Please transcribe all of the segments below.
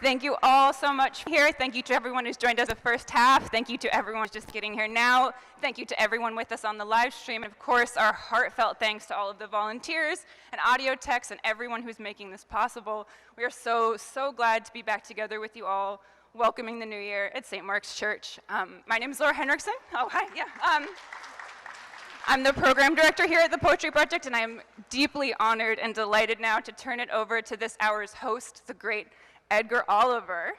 Thank you all so much here. Thank you to everyone who's joined us the first half. Thank you to everyone who's just getting here now. Thank you to everyone with us on the live stream. And of course, our heartfelt thanks to all of the volunteers and audio techs and everyone who's making this possible. We are so glad to be back together with you all, welcoming the new year at St. Mark's Church. My name is Laura Henriksen. Oh, hi, yeah. I'm the program director here at the Poetry Project, and I am deeply honored and delighted now to turn it over to this hour's host, the great Edgar Oliver.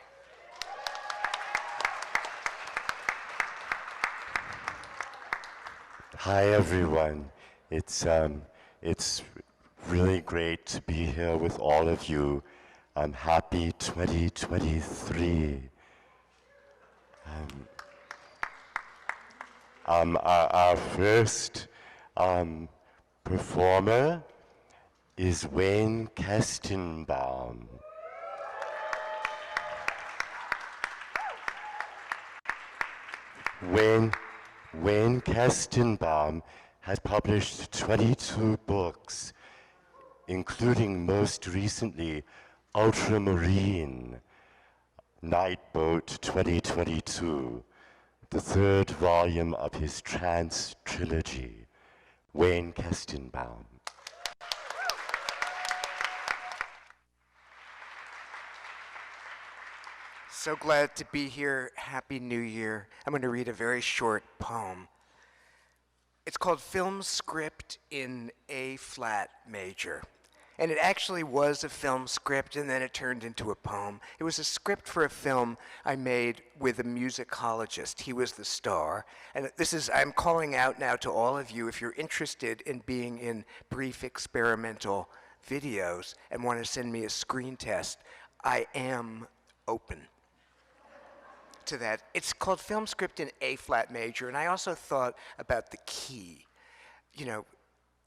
Hi everyone. It's really great to be here with all of you. Happy 2023. Our first performer is Wayne Kestenbaum. Wayne Kestenbaum has published 22 books, including most recently Ultramarine, Night Boat 2022, the third volume of his trance trilogy. Wayne Kestenbaum. So glad to be here. Happy New Year. I'm going to read a very short poem. It's called Film Script in A-flat major. And it actually was a film script, and then it turned into a poem. It was a script for a film I made with a musicologist. He was the star. And I'm calling out now to all of you, if you're interested in being in brief experimental videos and want to send me a screen test, I am open to that. It's called Film Script in A-flat major, and I also thought about the key. You know,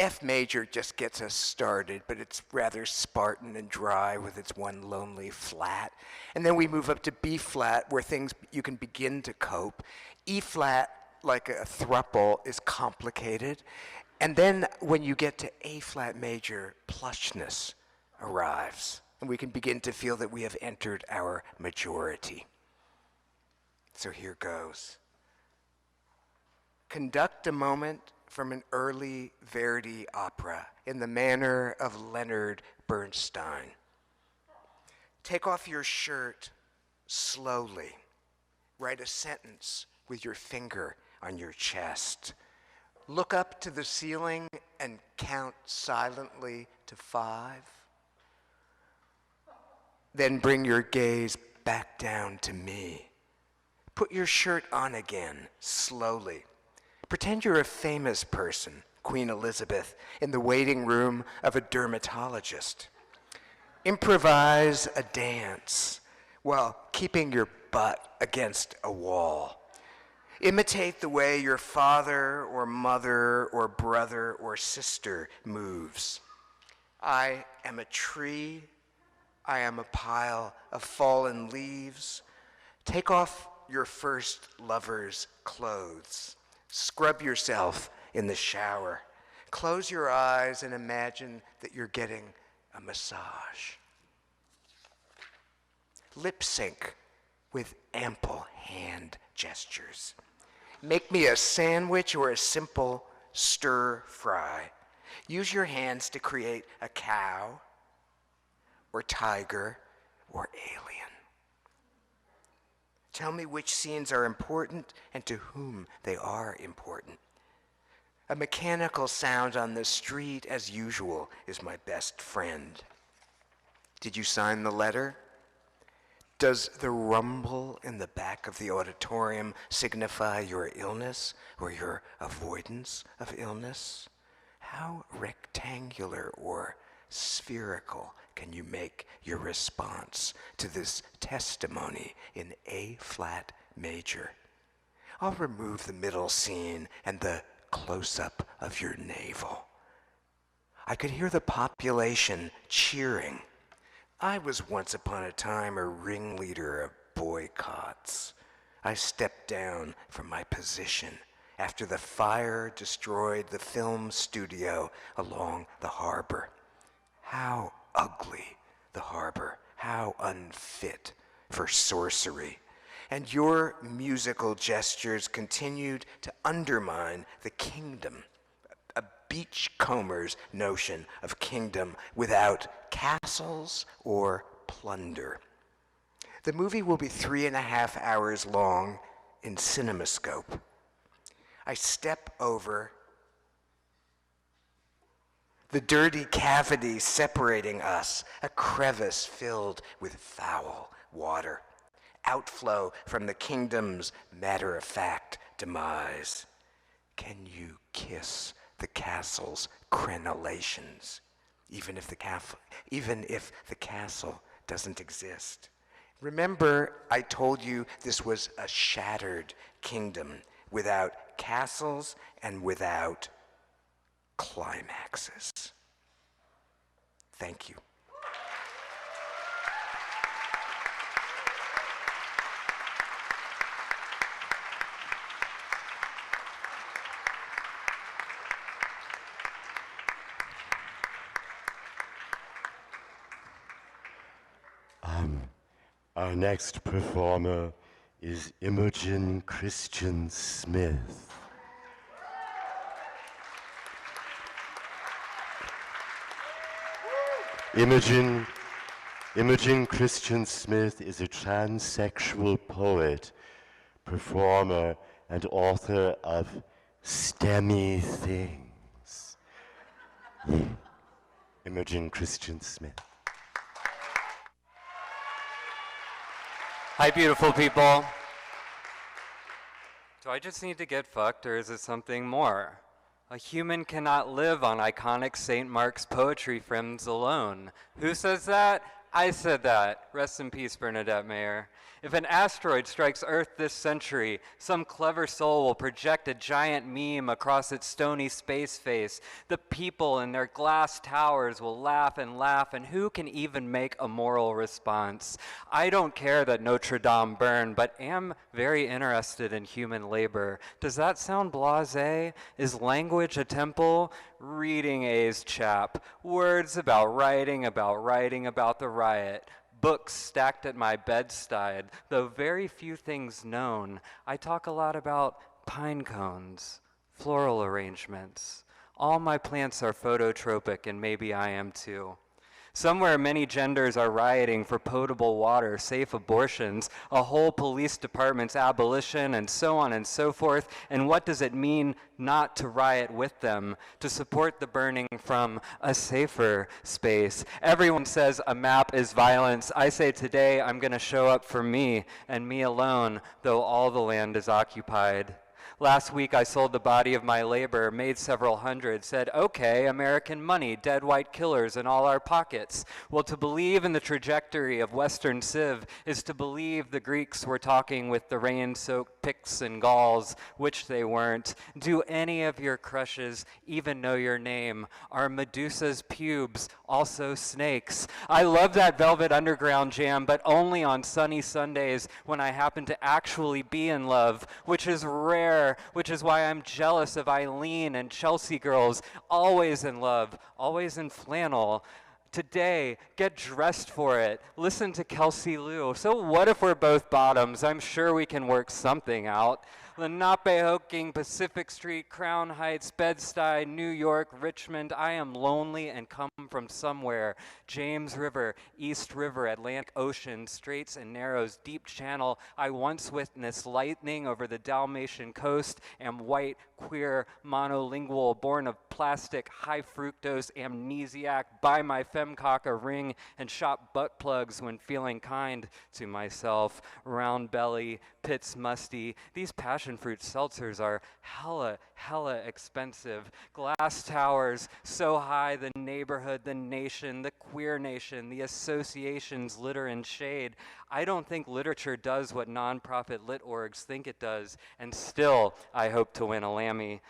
F major just gets us started, but it's rather Spartan and dry with its one lonely flat. And then we move up to B flat, where you can begin to cope. E flat, like a thruple, is complicated. And then when you get to A flat major, plushness arrives, and we can begin to feel that we have entered our majority. So here goes. Conduct a moment from an early Verdi opera in the manner of Leonard Bernstein. Take off your shirt slowly. Write a sentence with your finger on your chest. Look up to the ceiling and count silently to 5. Then bring your gaze back down to me. Put your shirt on again, slowly. Pretend you're a famous person, Queen Elizabeth, in the waiting room of a dermatologist. Improvise a dance while keeping your butt against a wall. Imitate the way your father or mother or brother or sister moves. I am a tree. I am a pile of fallen leaves. Take off your first lover's clothes. Scrub yourself in the shower. Close your eyes and imagine that you're getting a massage. Lip sync with ample hand gestures. Make me a sandwich or a simple stir fry. Use your hands to create a cow or tiger or alien. Tell me which scenes are important and to whom they are important. A mechanical sound on the street, as usual, is my best friend. Did you sign the letter? Does the rumble in the back of the auditorium signify your illness or your avoidance of illness? How rectangular or spherical can you make your response to this testimony in A-flat major? I'll remove the middle scene and the close-up of your navel. I could hear the population cheering. I was once upon a time a ringleader of boycotts. I stepped down from my position after the fire destroyed the film studio along the harbor. How ugly the harbor, how unfit for sorcery. And your musical gestures continued to undermine the kingdom, a beachcomber's notion of kingdom without castles or plunder. The movie will be 3.5 hours long in CinemaScope. I step over the dirty cavity separating us, a crevice filled with foul water, outflow from the kingdom's matter-of-fact demise. Can you kiss the castle's crenellations, even if the castle doesn't exist? Remember, I told you this was a shattered kingdom without castles and without climaxes. Thank you. Our next performer is Imogen Christian Smith. Imogen Christian Smith is a transsexual poet, performer, and author of STEMmy things. Imogen Christian Smith. Hi, beautiful people. Do I just need to get fucked, or is it something more? A human cannot live on iconic St. Mark's poetry friends alone. Who says that? I said that. Rest in peace, Bernadette Mayer. If an asteroid strikes Earth this century, some clever soul will project a giant meme across its stony space face. The people in their glass towers will laugh, and who can even make a moral response? I don't care that Notre Dame burned, but am very interested in human labor. Does that sound blasé? Is language a temple? Reading A's chap. Words about writing about the riot. Books stacked at my bedside, though very few things known. I talk a lot about pine cones, floral arrangements. All my plants are phototropic, and maybe I am too. Somewhere many genders are rioting for potable water, safe abortions, a whole police department's abolition, and so on and so forth. And what does it mean not to riot with them, to support the burning from a safer space? Everyone says a map is violence. I say today I'm going to show up for me and me alone, though all the land is occupied. Last week I sold the body of my labor, made several hundred, said, okay, American money, dead white killers in all our pockets. Well, to believe in the trajectory of Western Civ is to believe the Greeks were talking with the rain-soaked Picts and Gauls, which they weren't. Do any of your crushes even know your name? Are Medusa's pubes also snakes? I love that Velvet Underground jam, but only on sunny Sundays when I happen to actually be in love, which is rare, which is why I'm jealous of Eileen and Chelsea girls, always in love, always in flannel. Today, get dressed for it. Listen to Kelsey Lou. So what if we're both bottoms? I'm sure we can work something out. Lenape-Hoking, Pacific Street, Crown Heights, Bed-Stuy, New York, Richmond. I am lonely and come from somewhere. James River, East River, Atlantic Ocean, Straits and Narrows, Deep Channel. I once witnessed lightning over the Dalmatian coast. Am white, queer, monolingual, born of plastic, high fructose, amnesiac. Buy my femcock a ring and shop butt plugs when feeling kind to myself. Round belly, pits musty. These passion fruit seltzers are hella expensive. Glass towers so high, the neighborhood, the nation, the queer nation, the associations litter and shade. I don't think literature does what nonprofit lit orgs think it does, and still I hope to win a Lammy.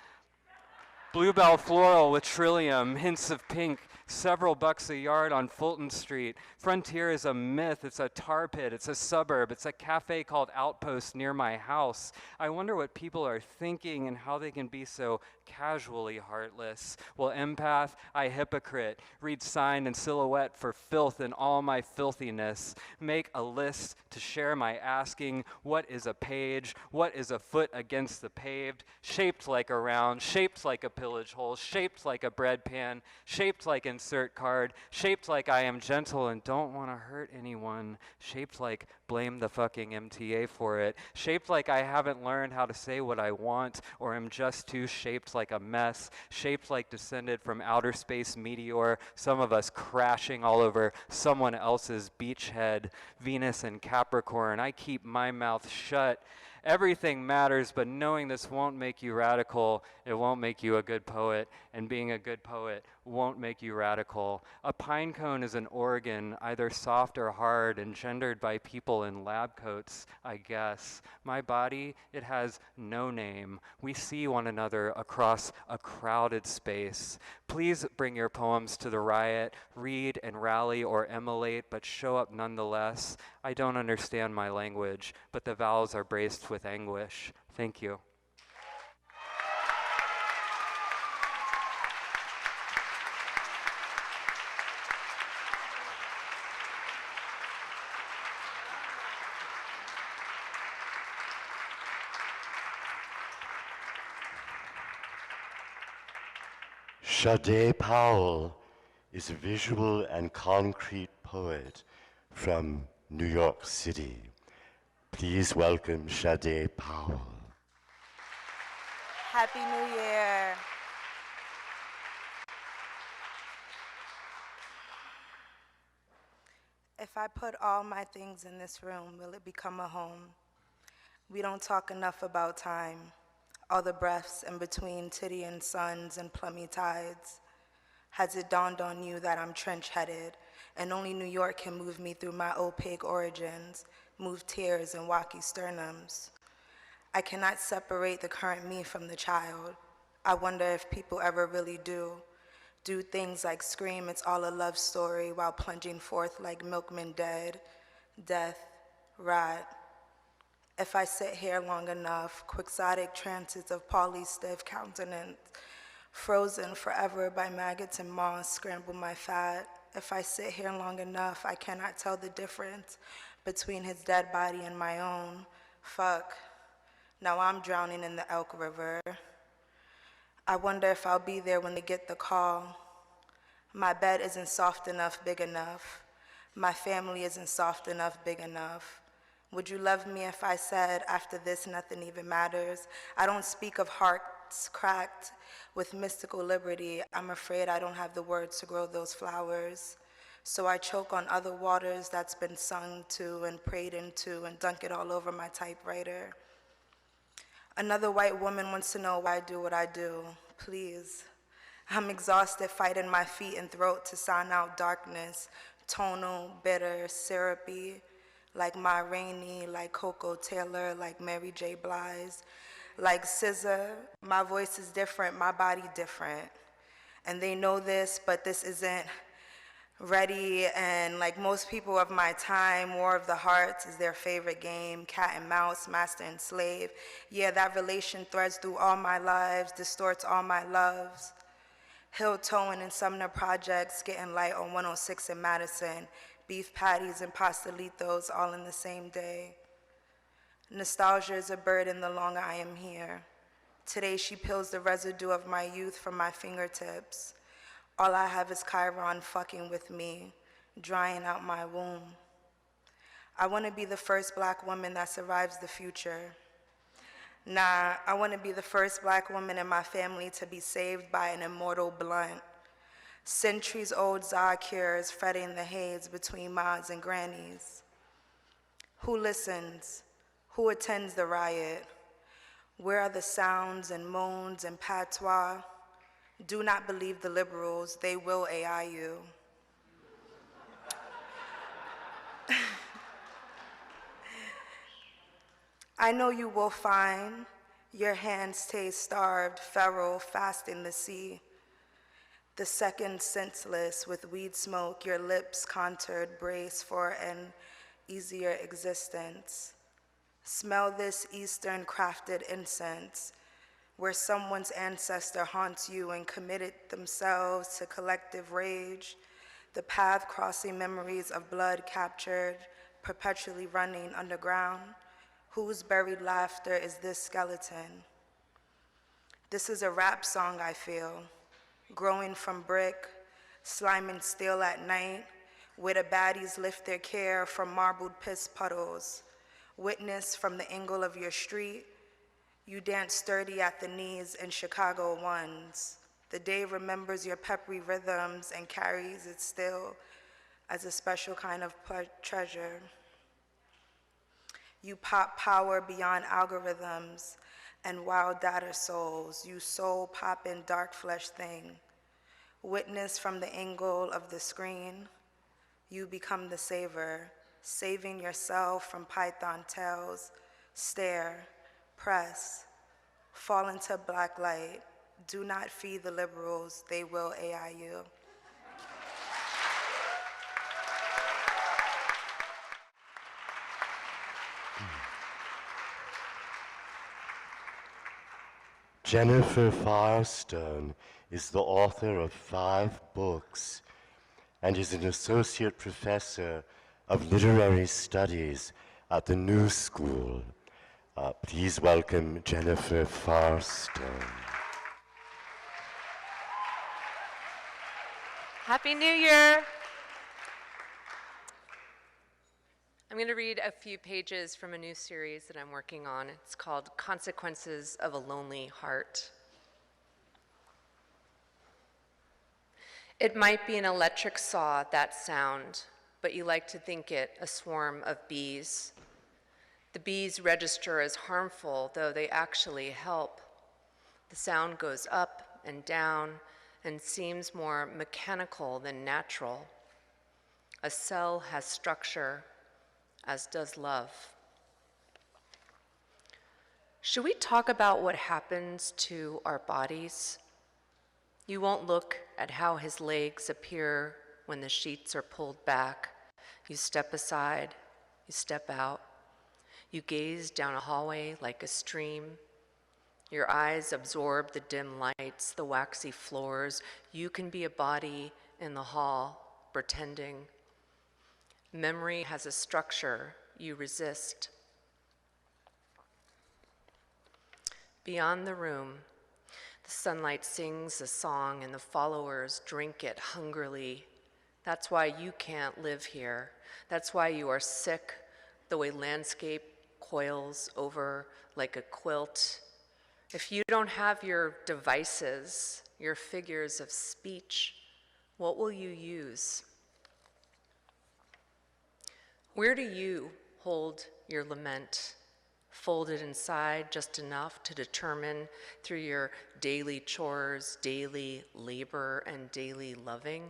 Bluebell floral with trillium, hints of pink, several bucks a yard on Fulton Street. Frontier is a myth, it's a tar pit, it's a suburb, it's a cafe called Outpost near my house. I wonder what people are thinking and how they can be so casually heartless. Well, empath, I hypocrite, read sign and silhouette for filth in all my filthiness. Make a list to share my asking, what is a page, what is a foot against the paved, shaped like a round, shaped like a pillage hole, shaped like a bread pan, shaped like insert card, shaped like I am gentle and don't want to hurt anyone, shaped like blame the fucking MTA for it, shaped like I haven't learned how to say what I want or am just too shaped like a mess, shaped like descended from outer space meteor, some of us crashing all over someone else's beachhead, Venus and Capricorn. I keep my mouth shut. Everything matters, but knowing this won't make you radical, it won't make you a good poet, and being a good poet won't make you radical. A pine cone is an organ, either soft or hard, engendered by people in lab coats, I guess. My body, it has no name. We see one another across a crowded space. Please bring your poems to the riot, read and rally or emulate, but show up nonetheless. I don't understand my language, but the vowels are braced with anguish. Thank you. Sade Powell is a visual and concrete poet from New York City. Please welcome Sade Powell. Happy New Year. If I put all my things in this room, will it become a home? We don't talk enough about time, all the breaths in between Tidian suns and plummy tides. Has it dawned on you that I'm trench-headed, and only New York can move me through my opaque origins, move tears and wacky sternums? I cannot separate the current me from the child. I wonder if people ever really do things like scream it's all a love story while plunging forth like milkmen dead, death, rot. If I sit here long enough, quixotic trances of poly-stiff countenance, frozen forever by maggots and moss, scramble my fat. If I sit here long enough, I cannot tell the difference between his dead body and my own. Fuck. Now I'm drowning in the Elk River. I wonder if I'll be there when they get the call. My bed isn't soft enough, big enough. My family isn't soft enough, big enough. Would you love me if I said, after this, nothing even matters? I don't speak of hearts cracked with mystical liberty. I'm afraid I don't have the words to grow those flowers. So I choke on other waters that's been sung to and prayed into and dunk it all over my typewriter. Another white woman wants to know why I do what I do. Please. I'm exhausted fighting my feet and throat to sound out darkness, tonal, bitter, syrupy, like Ma Rainey, like Coco Taylor, like Mary J. Blige, like SZA. My voice is different, my body different. And they know this, but this isn't ready, and like most people of my time, War of the Hearts is their favorite game, cat and mouse, master and slave. Yeah, that relation threads through all my lives, distorts all my loves. Hill towing in Sumner Projects, getting light on 106 in Madison, beef patties and pastelitos all in the same day. Nostalgia is a burden the longer I am here. Today she peels the residue of my youth from my fingertips. All I have is Chiron fucking with me, drying out my womb. I want to be the first Black woman that survives the future. Nah, I want to be the first Black woman in my family to be saved by an immortal blunt. Centuries-old Za cures fretting the haze between mods and grannies. Who listens? Who attends the riot? Where are the sounds and moans and patois? Do not believe the liberals, they will AI you. I know you will find your hands stay starved, feral, fast in the sea. The second senseless with weed smoke, your lips contoured, brace for an easier existence. Smell this Eastern crafted incense, where someone's ancestor haunts you and committed themselves to collective rage, the path crossing memories of blood captured, perpetually running underground. Whose buried laughter is this skeleton? This is a rap song, I feel, growing from brick, sliming still at night, where the baddies lift their care from marbled piss puddles. Witness from the angle of your street, you dance sturdy at the knees in Chicago ones. The day remembers your peppery rhythms and carries it still as a special kind of treasure. You pop power beyond algorithms and wild data souls. You soul poppin' dark flesh thing. Witness from the angle of the screen, you become the saver, saving yourself from python tails. Stare, press, fall into black light. Do not feed the liberals, they will AI you. Jennifer Firestone is the author of 5 books and is an associate professor of literary studies at the New School. Please welcome Jennifer Firestone. Happy New Year! I'm going to read a few pages from a new series that I'm working on. It's called Consequences of a Lonely Heart. It might be an electric saw, that sound, but you like to think it a swarm of bees. The bees register as harmful, though they actually help. The sound goes up and down and seems more mechanical than natural. A cell has structure, as does love. Should we talk about what happens to our bodies? You won't look at how his legs appear when the sheets are pulled back. You step aside, you step out. You gaze down a hallway like a stream. Your eyes absorb the dim lights, the waxy floors. You can be a body in the hall, pretending. Memory has a structure you resist. Beyond the room, the sunlight sings a song and the followers drink it hungrily. That's why you can't live here. That's why you are sick, the way landscape coils over like a quilt. If you don't have your devices, your figures of speech, what will you use? Where do you hold your lament? Folded inside just enough to determine through your daily chores, daily labor, and daily loving?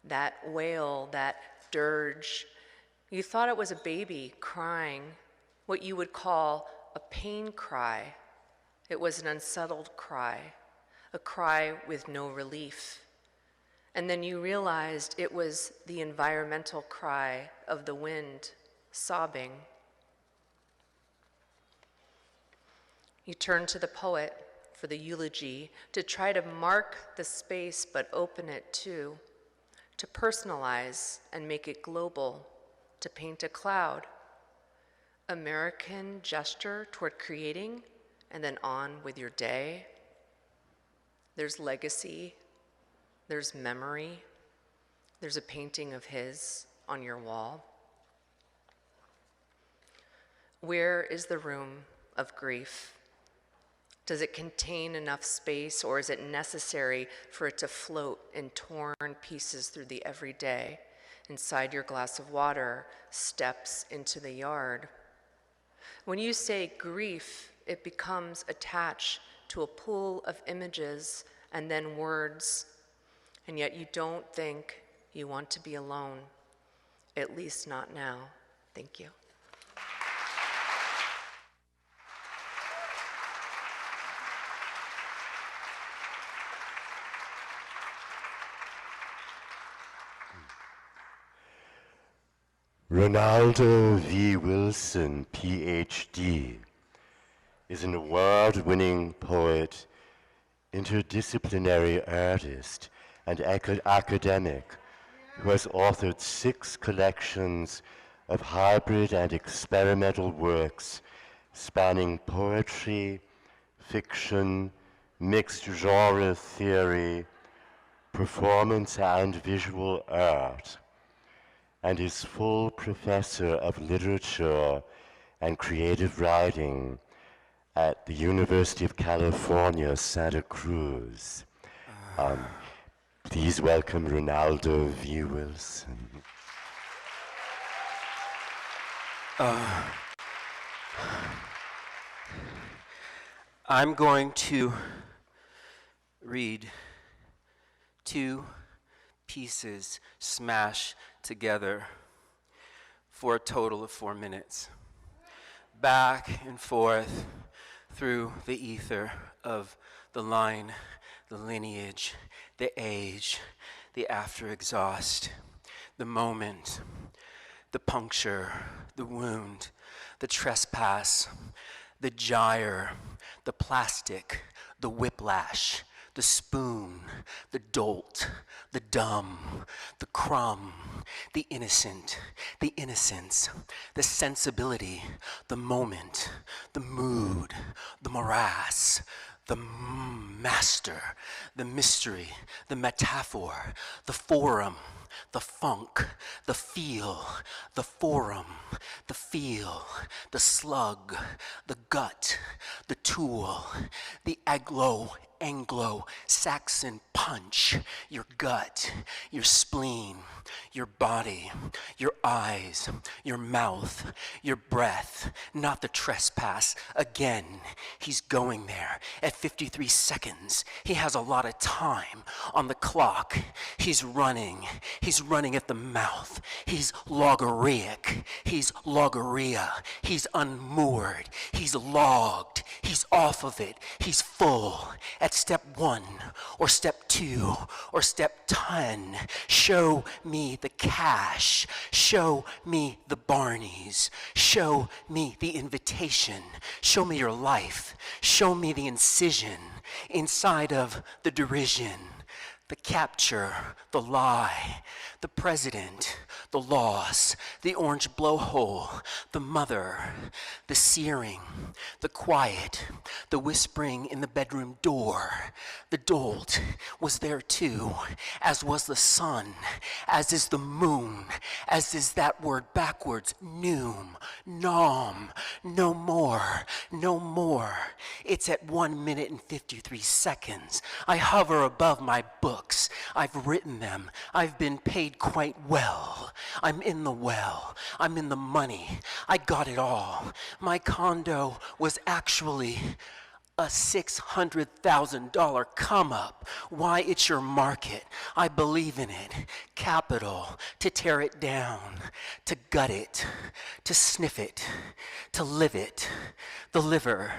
That wail, that dirge, you thought it was a baby crying, what you would call a pain cry. It was an unsettled cry, a cry with no relief. And then you realized it was the environmental cry of the wind, sobbing. You turn to the poet for the eulogy, to try to mark the space but open it too, to personalize and make it global, to paint a cloud. American gesture toward creating, and then on with your day. There's legacy. There's memory. There's a painting of his on your wall. Where is the room of grief? Does it contain enough space, or is it necessary for it to float in torn pieces through the everyday, inside your glass of water, steps into the yard? When you say grief, it becomes attached to a pool of images and then words. And yet you don't think you want to be alone, at least not now. Thank you. Ronaldo V. Wilson, PhD, is an award-winning poet, interdisciplinary artist, and academic who has authored 6 collections of hybrid and experimental works spanning poetry, fiction, mixed genre theory, performance and visual art, and is full professor of literature and creative writing at the University of California, Santa Cruz. Please welcome Ronaldo V. Wilson. I'm going to read 2 pieces smashed together for a total of 4 minutes. Back and forth through the ether of the line, the lineage, the age, the after exhaust, the moment, the puncture, the wound, the trespass, the gyre, the plastic, the whiplash, the spoon, the dolt, the dumb, the crumb, the innocent, the innocence, the sensibility, the moment, the mood, the morass, the master, the mystery, the metaphor, the forum, the funk, the feel, the forum, the feel, the slug, the gut, the tool, the Anglo-Saxon punch, your gut, your spleen, your body, your eyes, your mouth, your breath, not the trespass. Again, he's going there at 53 seconds. He has a lot of time on the clock. He's running at the mouth. He's logorrheic. He's logorrhea. He's unmoored. He's logged. He's off of it. He's full. At step 1 or step 2 or step 10, show me the cash. Show me the Barneys. Show me the invitation. Show me your life. Show me the incision inside of the derision. The capture, the lie, the president, the loss, the orange blowhole, the mother, the searing, the quiet, the whispering in the bedroom door. The dolt was there too, as was the sun, as is the moon, as is that word backwards, noom, nom, no more, no more. It's at 1 minute and 53 seconds. I hover above my books. I've written them. I've been paid quite well. I'm in the well. I'm in the money. I got it all. My condo was actually a $600,000 come up. Why, it's your market. I believe in it. Capital, to tear it down, to gut it, to sniff it, to live it. The liver,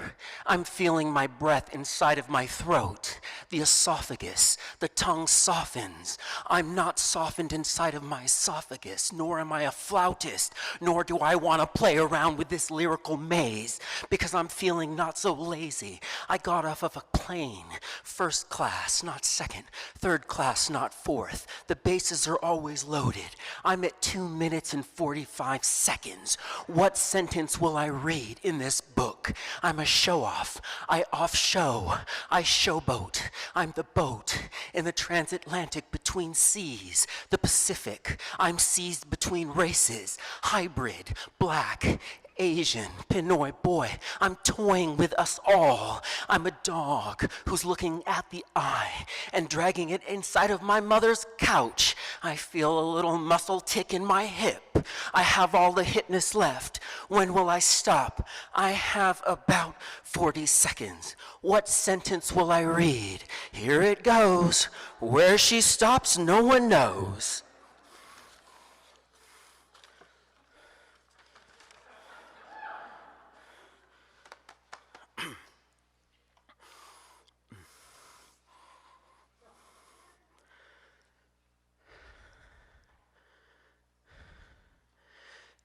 I'm feeling my breath inside of my throat. The esophagus, the tongue softens. I'm not softened inside of my esophagus, nor am I a flautist, nor do I want to play around with this lyrical maze, because I'm feeling not so lazy. I got off of a plane, first class, not second, third class, not fourth. The bases are always loaded. I'm at 2 minutes and 45 seconds. What sentence will I read in this book? I'm a show-off. I off-show. I showboat. I'm the boat in the transatlantic between seas, the Pacific. I'm seized between races, hybrid, black, Asian, Pinoy boy. I'm toying with us all. I'm a dog who's looking at the eye and dragging it inside of my mother's couch. I feel a little muscle tick in my hip. I have all the hitness left. When will I stop? I have about 40 seconds. What sentence will I read? Here it goes. Where she stops, no one knows.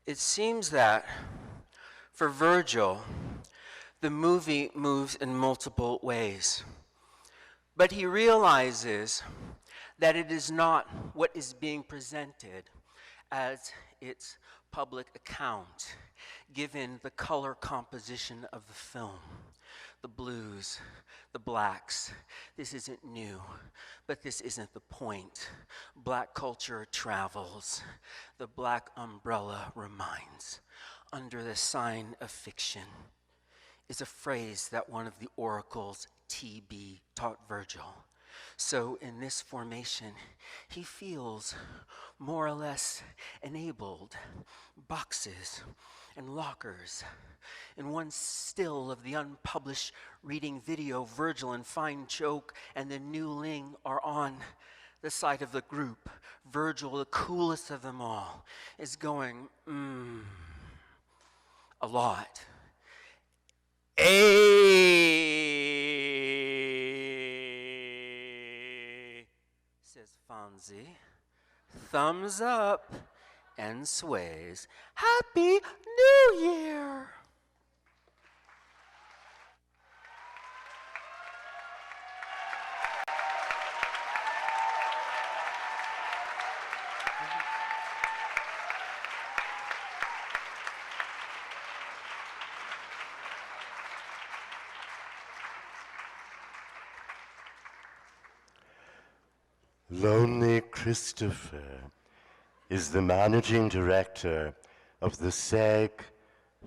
It seems that for Virgil, the movie moves in multiple ways. But he realizes that it is not what is being presented as its public account, given the color composition of the film. The blues, the blacks. This isn't new, but this isn't the point. Black culture travels. The black umbrella reminds. Under the sign of fiction is a phrase that one of the oracles, TB, taught Virgil. So in this formation, he feels more or less enabled. Boxes and lockers. In one still of the unpublished reading video, Virgil and Fine Joke and the New Ling are on the side of the group. Virgil, the coolest of them all, is going, a lot. Says Fonzie. Thumbs up and sways. Happy New Year! Lonely Christopher is the managing director of the SEG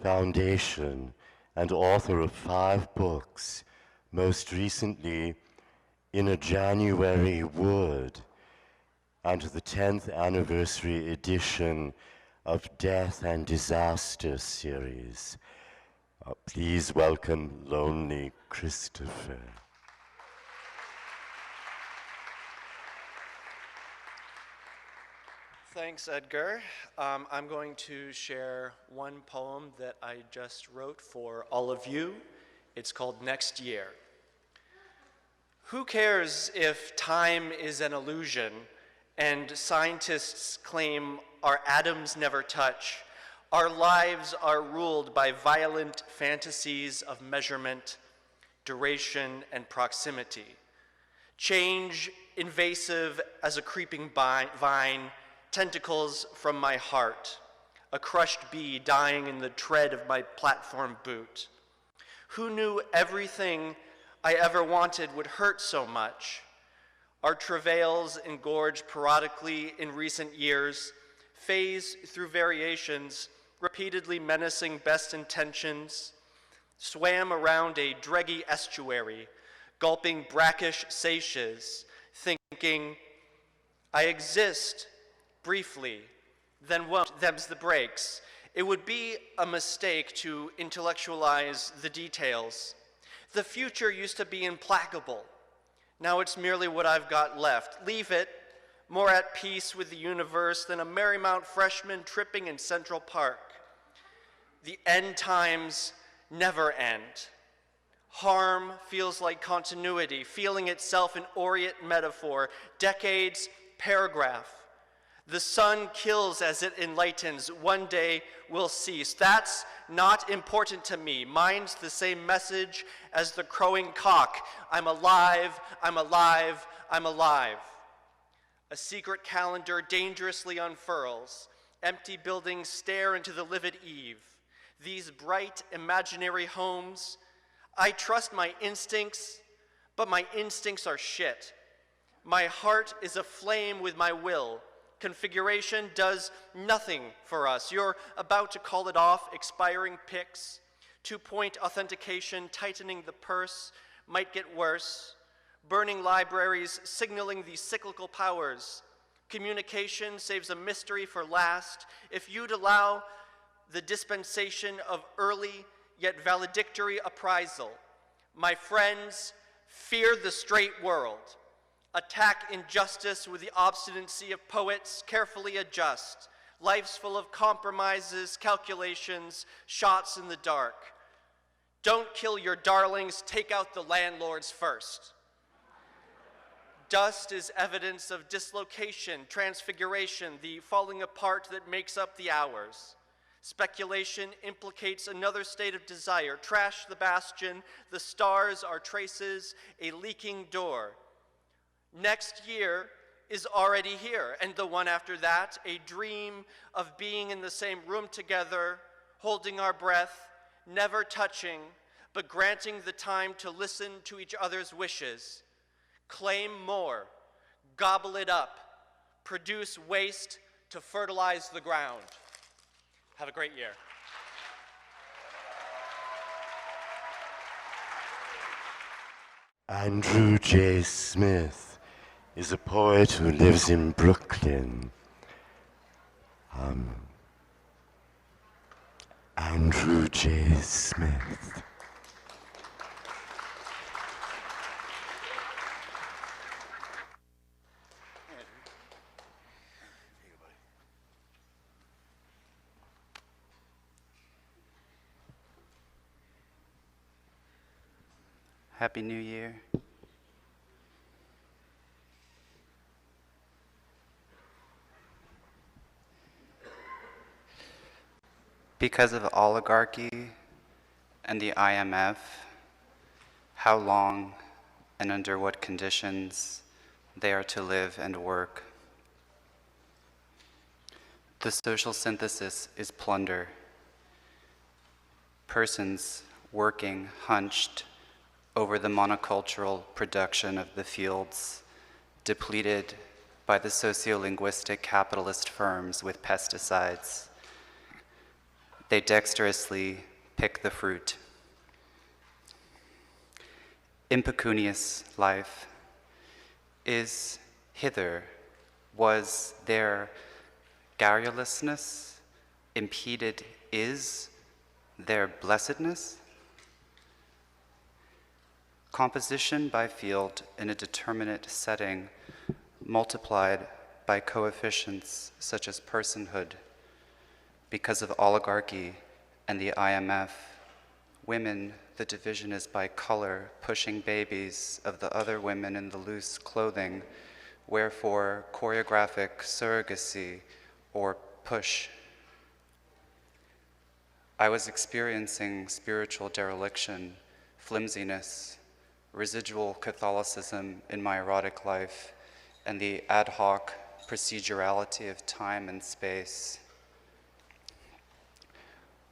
Foundation and author of 5 books, most recently In a January Wood, and the 10th anniversary edition of Death and Disaster series. Please welcome Lonely Christopher. Thanks, Edgar. I'm going to share one poem that I just wrote for all of you. It's called Next Year. Who cares if time is an illusion and scientists claim our atoms never touch? Our lives are ruled by violent fantasies of measurement, duration, and proximity. Change, invasive as a creeping vine, tentacles from my heart, a crushed bee dying in the tread of my platform boot. Who knew everything I ever wanted would hurt so much? Our travails, engorged periodically in recent years, phase through variations, repeatedly menacing best intentions, swam around a dreggy estuary, gulping brackish seiches, thinking, I exist, briefly, then won't, them's the breaks. It would be a mistake to intellectualize the details. The future used to be implacable. Now it's merely what I've got left. Leave it, more at peace with the universe than a Marymount freshman tripping in Central Park. The end times never end. Harm feels like continuity, feeling itself an aureate metaphor, decades, paragraph. The sun kills as it enlightens, one day will cease. That's not important to me. Mine's the same message as the crowing cock. I'm alive, I'm alive, I'm alive. A secret calendar dangerously unfurls. Empty buildings stare into the livid eve. These bright imaginary homes, I trust my instincts, but my instincts are shit. My heart is aflame with my will. Configuration does nothing for us. You're about to call it off, expiring pics. 2-point authentication, tightening the purse, might get worse. Burning libraries, signaling these cyclical powers. Communication saves a mystery for last. If you'd allow the dispensation of early yet valedictory appraisal, my friends, fear the straight world. Attack injustice with the obstinacy of poets, carefully adjust. Life's full of compromises, calculations, shots in the dark. Don't kill your darlings, take out the landlords first. Dust is evidence of dislocation, transfiguration, the falling apart that makes up the hours. Speculation implicates another state of desire. Trash the bastion, the stars are traces, a leaking door. Next year is already here, and the one after that, a dream of being in the same room together, holding our breath, never touching, but granting the time to listen to each other's wishes. Claim more, gobble it up, produce waste to fertilize the ground. Have a great year. Andrew J. Smith is a poet who lives in Brooklyn. Andrew J. Smith. Happy New Year. Because of oligarchy and the IMF, how long and under what conditions they are to live and work. The social synthesis is plunder. Persons working hunched over the monocultural production of the fields, depleted by the sociolinguistic capitalist firms with pesticides. They dexterously pick the fruit. Impecunious life is hither. Was their garrulousness impeded? Is their blessedness? Composition by field in a determinate setting, multiplied by coefficients such as personhood. Because of oligarchy and the IMF, women, the division is by color, pushing babies of the other women in the loose clothing, wherefore choreographic surrogacy or push. I was experiencing spiritual dereliction, flimsiness, residual Catholicism in my erotic life, and the ad hoc procedurality of time and space.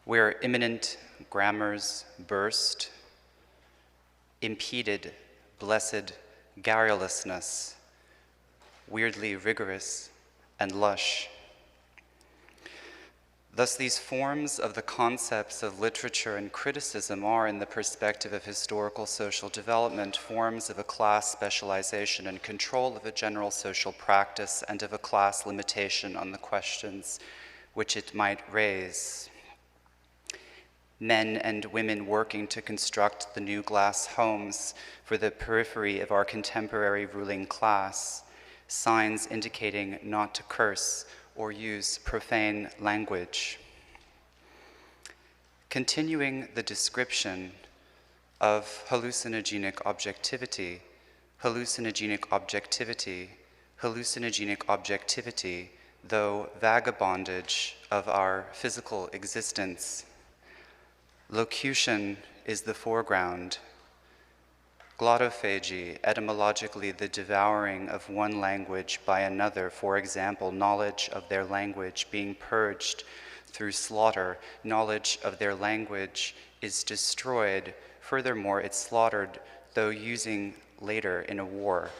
Where imminent grammars burst, impeded blessed garrulousness, weirdly rigorous and lush. Thus, these forms of the concepts of literature and criticism are, in the perspective of historical social development, forms of a class specialization and control of a general social practice and of a class limitation on the questions which it might raise. Men and women working to construct the new glass homes for the periphery of our contemporary ruling class, signs indicating not to curse or use profane language. Continuing the description of hallucinogenic objectivity, though vagabondage of our physical existence. Locution is the foreground. Glottophagy, etymologically the devouring of one language by another, for example, knowledge of their language being purged through slaughter, knowledge of their language is destroyed. Furthermore, it's slaughtered, though using later in a war.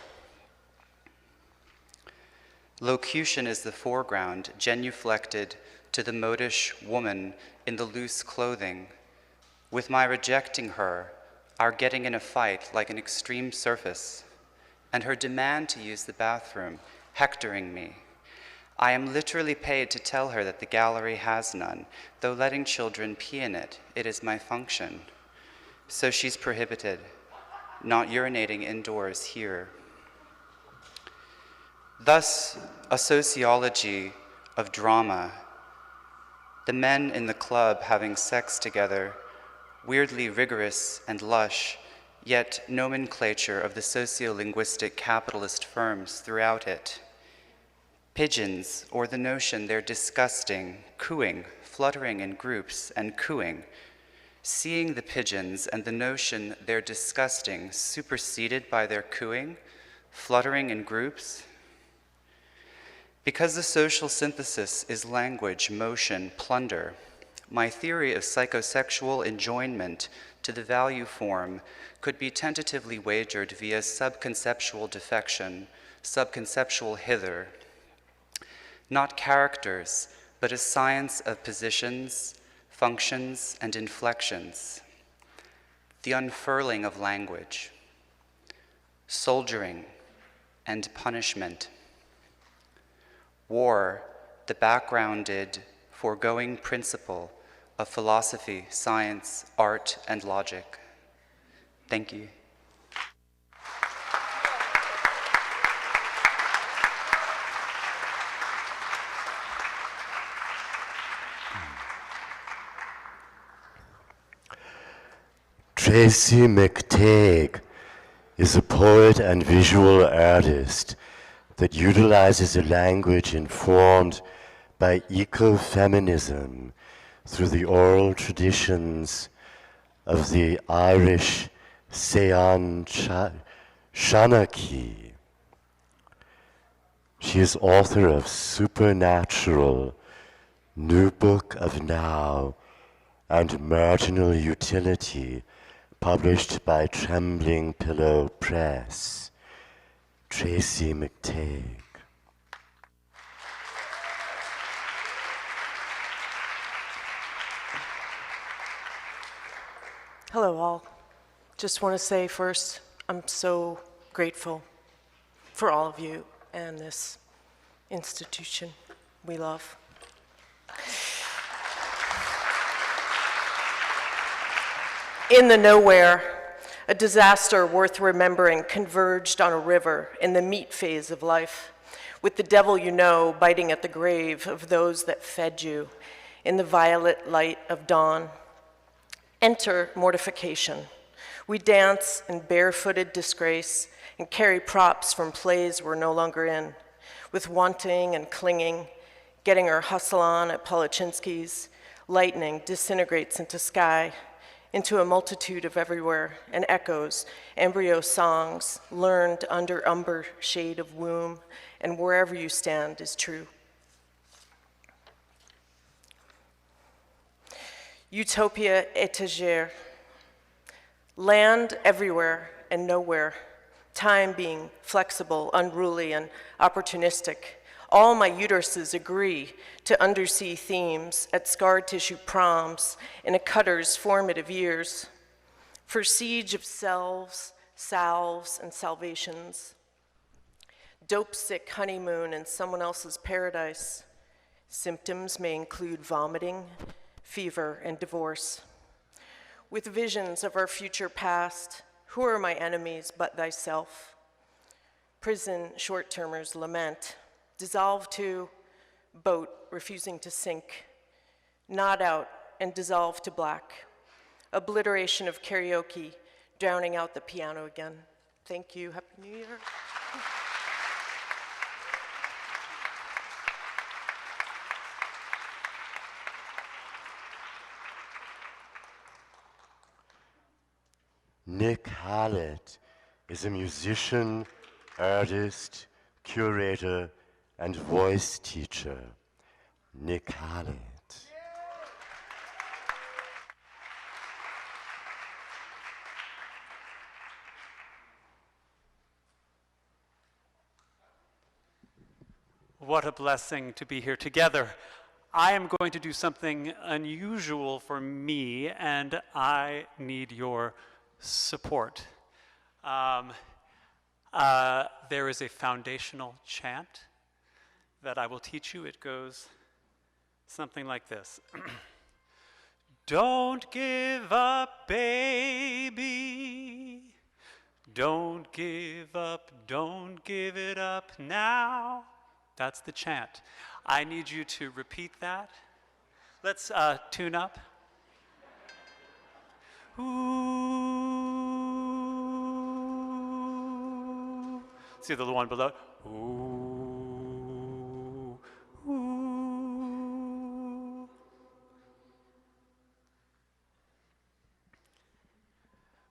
Locution is the foreground, genuflected to the modish woman in the loose clothing. With my rejecting her, our getting in a fight like an extreme surface, and her demand to use the bathroom, hectoring me. I am literally paid to tell her that the gallery has none, though letting children pee in it, it is my function. So she's prohibited, not urinating indoors here. Thus, a sociology of drama, the men in the club having sex together, weirdly rigorous and lush, yet nomenclature of the sociolinguistic capitalist firms throughout it. Pigeons, or the notion they're disgusting, cooing, fluttering in groups and cooing. Seeing the pigeons and the notion they're disgusting superseded by their cooing, fluttering in groups. Because the social synthesis is language, motion, plunder, my theory of psychosexual enjoyment to the value form could be tentatively wagered via subconceptual defection, subconceptual hither. Not characters, but a science of positions, functions, and inflections. The unfurling of language. Soldiering and punishment. War, the backgrounded, foregoing principle of philosophy, science, art, and logic. Thank you. Tracy McTagg is a poet and visual artist that utilizes a language informed by ecofeminism through the oral traditions of the Irish Sean Shanachie. She is author of Supernatural, New Book of Now, and Marginal Utility, published by Trembling Pillow Press. Tracy McTagg. Hello all. Just want to say first, I'm so grateful for all of you and this institution we love. In the nowhere, a disaster worth remembering converged on a river in the meat phase of life, with the devil you know biting at the grave of those that fed you in the violet light of dawn. Enter mortification. We dance in barefooted disgrace and carry props from plays we're no longer in, with wanting and clinging, getting our hustle on at Polichinsky's. Lightning disintegrates into sky, into a multitude of everywhere, and echoes, embryo songs, learned under umber shade of womb, and wherever you stand is true. Utopia étagère, land everywhere and nowhere, time being flexible, unruly, and opportunistic. All my uteruses agree to undersea themes at scar tissue proms in a cutter's formative years. For siege of selves, salves, and salvations. Dope-sick honeymoon in someone else's paradise. Symptoms may include vomiting, fever, and divorce. With visions of our future past, who are my enemies but thyself? Prison short-termers lament. Dissolve to boat refusing to sink, nod out and dissolve to black. Obliteration of karaoke, drowning out the piano again. Thank you, Happy New Year. Nick Hallett is a musician, artist, curator, and voice teacher. Nick Hallett. What a blessing to be here together. I am going to do something unusual for me, and I need your support. There is a foundational chant that I will teach you. It goes something like this. Don't give up, baby. Don't give up, don't give it up now. That's the chant. I need you to repeat that. Let's tune up. Ooh. See the one below. Ooh.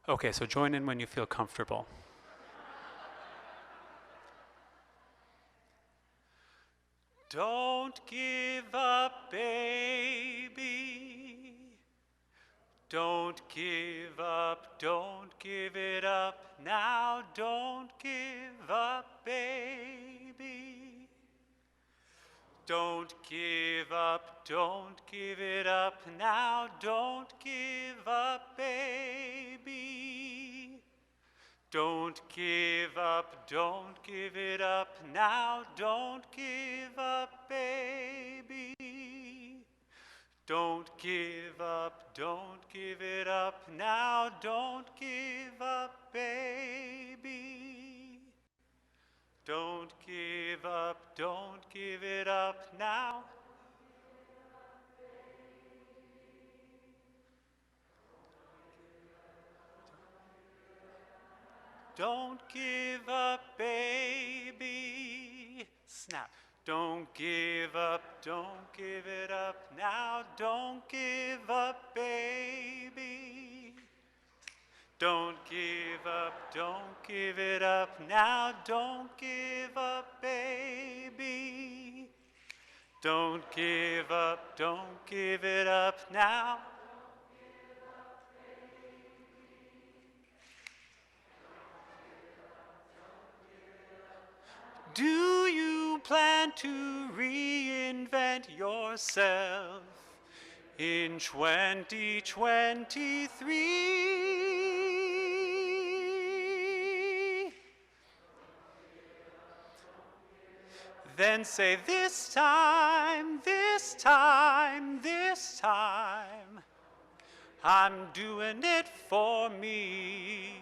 Okay, so join in when you feel comfortable. Don't give up, baby. Don't give up, don't give it up now. Don't give up, baby. Don't give up, don't give it up now. Don't give up, baby. Don't give up, don't give it up now. Don't give up, baby. Don't give up, don't give it up now. Don't give up, baby. Don't give up, don't give it up now. Don't give up, baby. Snap. Don't give up, don't give it up now. Don't give up, baby. Don't give up, don't give it up now. Don't give up, baby. Don't give up, don't give it up now. Do you plan to reinvent yourself in 2023? Then say this time, this time, this time, I'm doing it for me.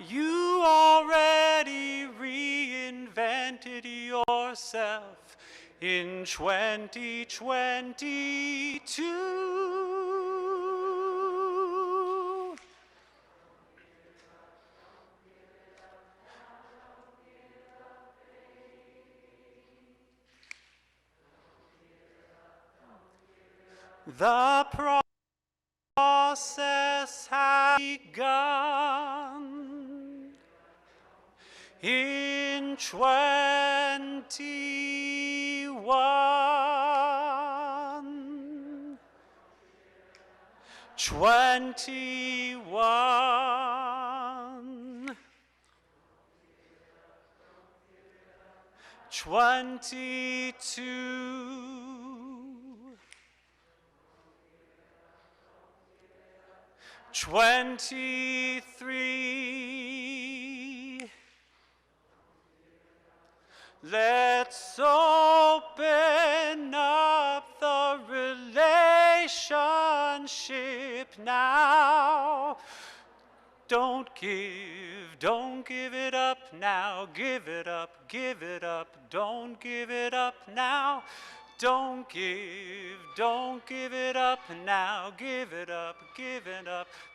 You already reinvented yourself in 2022. The process has begun in 21. 21. 22. 23. Let's open up the relationship now. Don't give it up now. Give it up, don't give it up now. Don't give it up now. Give it up,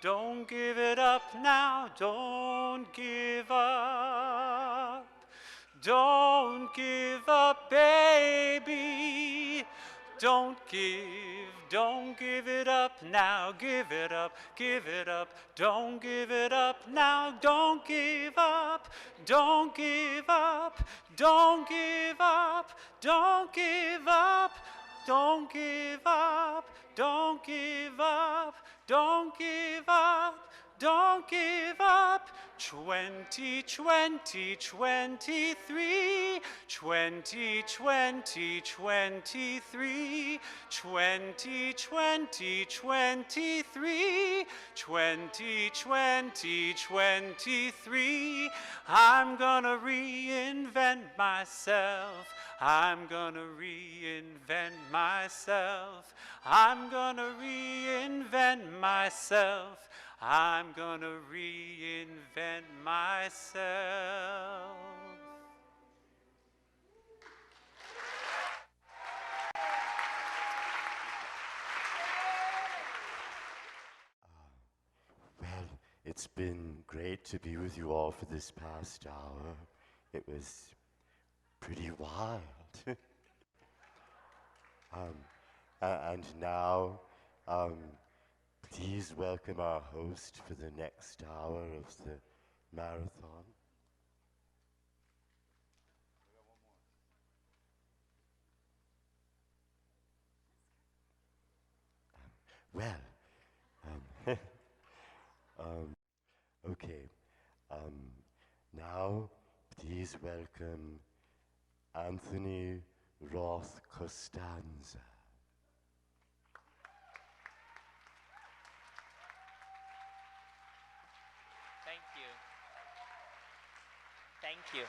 don't give it up now. Don't give up. Don't give up, baby. Don't give it up now. Give it up, don't give it up now. Don't give up, don't give up, don't give up, don't give up, don't give up, don't give up, don't give up, don't give up. 2020, 23, 2020, 23, 2020, 23, 2020, 23. I'm gonna reinvent myself. I'm gonna reinvent myself. I'm gonna reinvent myself. I'm gonna reinvent myself. Well, it's been great to be with you all for this past hour. It was pretty wild. And now, please welcome our host for the next hour of the marathon. Well, okay. Now, please welcome Anthony Roth Costanza. Thank you. Thank you.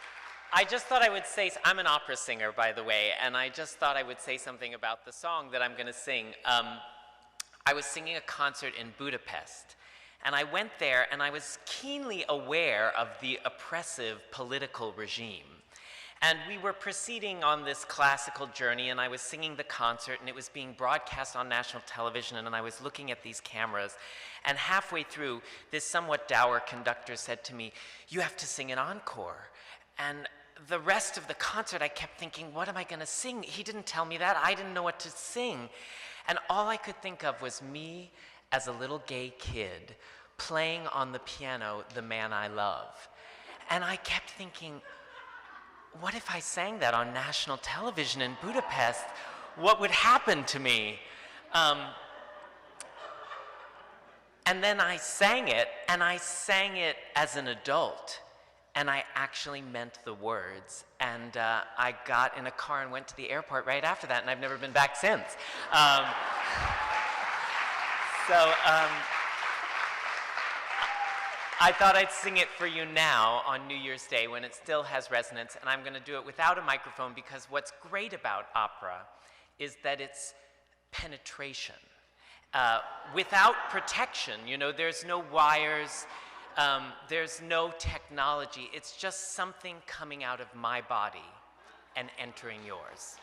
I just thought I would say, I'm an opera singer, by the way, and I just thought I would say something about the song that I'm going to sing. I was singing a concert in Budapest, and I went there and I was keenly aware of the oppressive political regime. And we were proceeding on this classical journey, and I was singing the concert, and it was being broadcast on national television, and I was looking at these cameras, and halfway through, this somewhat dour conductor said to me, "You have to sing an encore." And the rest of the concert, I kept thinking, what am I going to sing? He didn't tell me that. I didn't know what to sing. And all I could think of was me as a little gay kid playing on the piano, The Man I Love. And I kept thinking, what if I sang that on national television in Budapest? What would happen to me? And then I sang it, and I sang it as an adult. And I actually meant the words. And I got in a car and went to the airport right after that, and I've never been back since. I thought I'd sing it for you now on New Year's Day when it still has resonance, and I'm going to do it without a microphone because what's great about opera is that it's penetration. Without protection, you know, there's no wires, there's no technology. It's just something coming out of my body and entering yours.